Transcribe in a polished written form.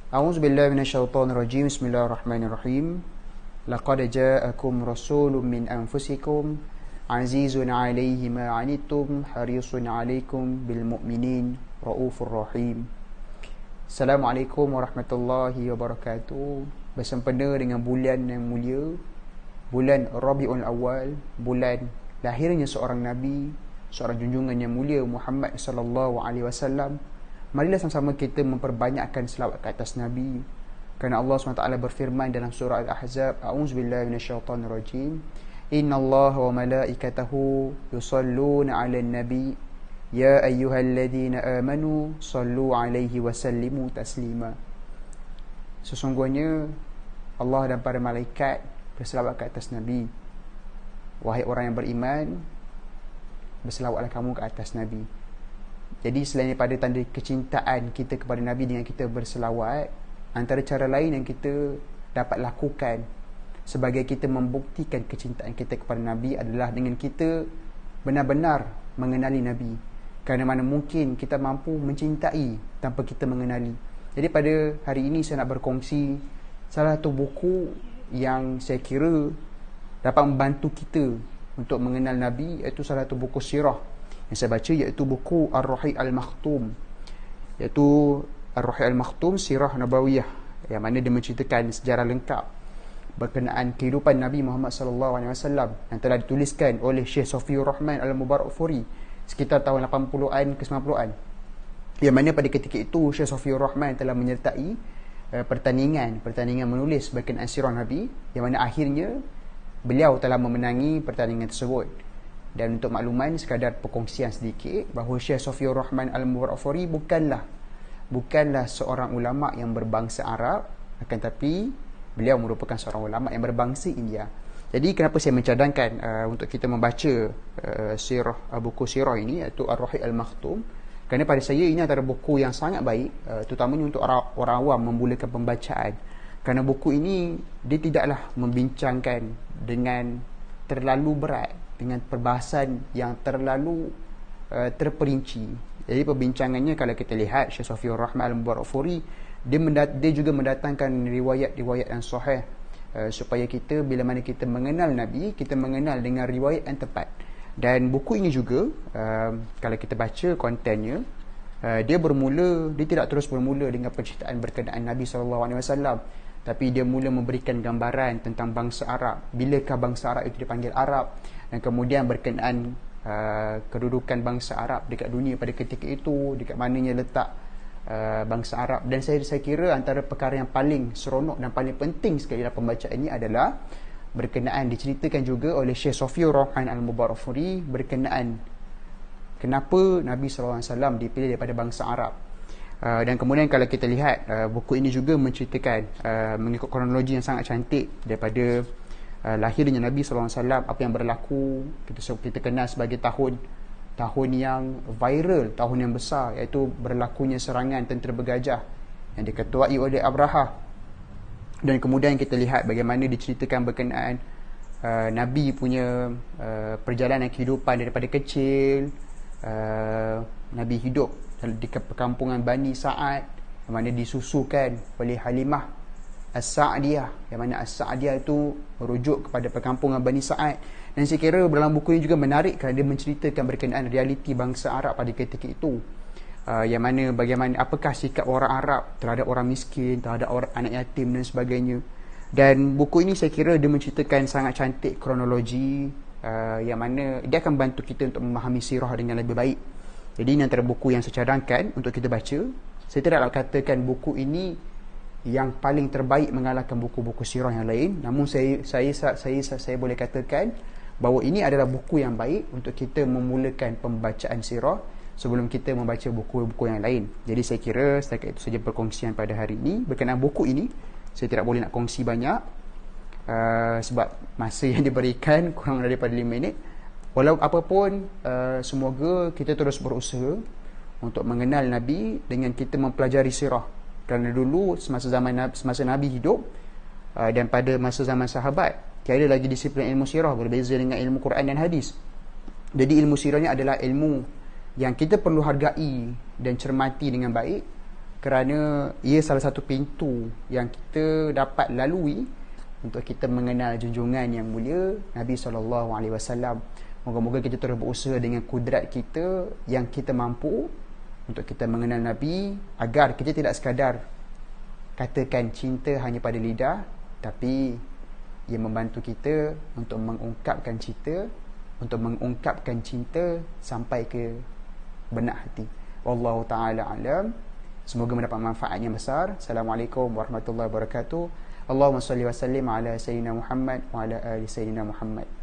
A'udzu billahi minasyaitonir rajim. Bismillahirrahmanirrahim. Laqad ja'akum rasulun min anfusikum azizun 'alaihi ma 'anittum harisun 'alaikum bil mu'minin raufur rahim. Assalamualaikum warahmatullahi wabarakatuh. Bersempena dengan bulan yang mulia, bulan Rabiul Awal, bulan lahirnya seorang nabi, seorang junjungan yang mulia Muhammad sallallahu alaihi wasallam. Marilah sama-sama kita memperbanyakkan selawat ke atas Nabi, kerana Allah SWT berfirman dalam surah Al-Ahzab, A'udzubillahi minasyaitonirrajim, Innallaha wa malaikatahu yusalluna 'alan nabi ya ayyuhalladzina amanu sallu 'alaihi wa sallimu taslima. Sesungguhnya Allah dan para malaikat berselawat ke atas Nabi. Wahai orang yang beriman, berselawatlah kamu ke atas Nabi. Jadi selain daripada tanda kecintaan kita kepada Nabi dengan kita berselawat, antara cara lain yang kita dapat lakukan sebagai kita membuktikan kecintaan kita kepada Nabi adalah dengan kita benar-benar mengenali Nabi. Kerana mana mungkin kita mampu mencintai tanpa kita mengenali. Jadi pada hari ini saya nak berkongsi salah satu buku yang saya kira dapat membantu kita untuk mengenal Nabi, iaitu salah satu buku sirah yang saya baca, iaitu buku Ar-Rahiq Al-Makhtum, iaitu Ar-Rahiq Al-Makhtum Sirah Nabawiyah, yang mana dia menceritakan sejarah lengkap berkenaan kehidupan Nabi Muhammad SAW yang telah dituliskan oleh Syekh Safiur Rahman Al-Mubarakfuri sekitar tahun 80-an ke 90-an, yang mana pada ketika itu Syekh Safiur Rahman telah menyertai pertandingan menulis berkenaan sirah Nabi, yang mana akhirnya beliau telah memenangi pertandingan tersebut. Dan untuk makluman, sekadar perkongsian sedikit, bahawa Syekh Safiur Rahman Al-Mubarakfuri bukanlah seorang ulama yang berbangsa Arab, akan tapi beliau merupakan seorang ulama yang berbangsa India. Jadi kenapa saya mencadangkan untuk kita membaca buku sirah ini, iaitu Ar-Rahiq Al-Makhtum, kerana pada saya ini antara buku yang sangat baik, terutamanya untuk orang awam memulakan pembacaan. Kerana buku ini dia tidaklah membincangkan dengan terlalu berat, dengan perbahasan yang terlalu terperinci. Jadi perbincangannya, kalau kita lihat Syekh Safiur Rahman Al-Mubarakfuri, dia juga mendatangkan riwayat-riwayat yang sahih, supaya kita bila mana kita mengenal Nabi, kita mengenal dengan riwayat yang tepat. Dan buku ini juga kalau kita baca kontennya, dia tidak terus bermula dengan penceritaan berkenaan Nabi SAW, tapi dia mula memberikan gambaran tentang bangsa Arab, bilakah bangsa Arab itu dipanggil Arab, dan kemudian berkenaan kedudukan bangsa Arab dekat dunia pada ketika itu, dekat mananya letak bangsa Arab. Dan saya kira antara perkara yang paling seronok dan paling penting sekali dalam pembacaan ini adalah berkenaan diceritakan juga oleh Syekh Safiur Rahman Al-Mubarakfuri berkenaan kenapa Nabi SAW dipilih daripada bangsa Arab. Dan kemudian kalau kita lihat buku ini juga menceritakan mengikut kronologi yang sangat cantik daripada lahirnya Nabi SAW, apa yang berlaku, kita kenal sebagai tahun yang viral, tahun yang besar, iaitu berlakunya serangan tentera bergajah yang diketuai oleh Abrahah. Dan kemudian kita lihat bagaimana diceritakan berkenaan Nabi punya perjalanan kehidupan daripada kecil. Nabi hidup di perkampungan Bani Sa'ad, yang mana disusukan oleh Halimah As-Sa'diyah, yang mana As-Sa'diyah itu merujuk kepada perkampungan Bani Sa'ad. Dan saya kira dalam buku ini juga menarik kerana dia menceritakan berkenaan realiti bangsa Arab pada ketika itu, yang mana bagaimana, apakah sikap orang Arab terhadap orang miskin, terhadap orang anak yatim dan sebagainya. Dan buku ini saya kira dia menceritakan sangat cantik kronologi, yang mana dia akan bantu kita untuk memahami sirah dengan lebih baik. Jadi ini antara buku yang saya cadangkan untuk kita baca. Saya tidak nak katakan buku ini yang paling terbaik mengalahkan buku-buku sirah yang lain, namun saya boleh katakan bahawa ini adalah buku yang baik untuk kita memulakan pembacaan sirah sebelum kita membaca buku-buku yang lain. Jadi saya kira setakat itu saja perkongsian pada hari ini berkenaan buku ini. Saya tidak boleh nak kongsi banyak sebab masa yang diberikan kurang daripada 5 minit. Walau apapun, semoga kita terus berusaha untuk mengenal Nabi dengan kita mempelajari sirah. Kerana dulu semasa Nabi hidup dan pada masa zaman sahabat, tiada lagi disiplin ilmu sirah, berbeza dengan ilmu Quran dan hadis. Jadi ilmu sirah ni adalah ilmu yang kita perlu hargai dan cermati dengan baik, kerana ia salah satu pintu yang kita dapat lalui untuk kita mengenal junjungan yang mulia Nabi SAW. Moga-moga kita terus berusaha dengan kudrat kita yang kita mampu untuk kita mengenal Nabi, agar kita tidak sekadar katakan cinta hanya pada lidah, tapi ia membantu kita untuk mengungkapkan cinta sampai ke benak hati. Wallahu ta'ala alam. Semoga mendapat manfaat yang besar. Assalamualaikum warahmatullahi wabarakatuh. Allahumma salli wa sallim ala Sayyidina Muhammad wa ala ali Sayyidina Muhammad.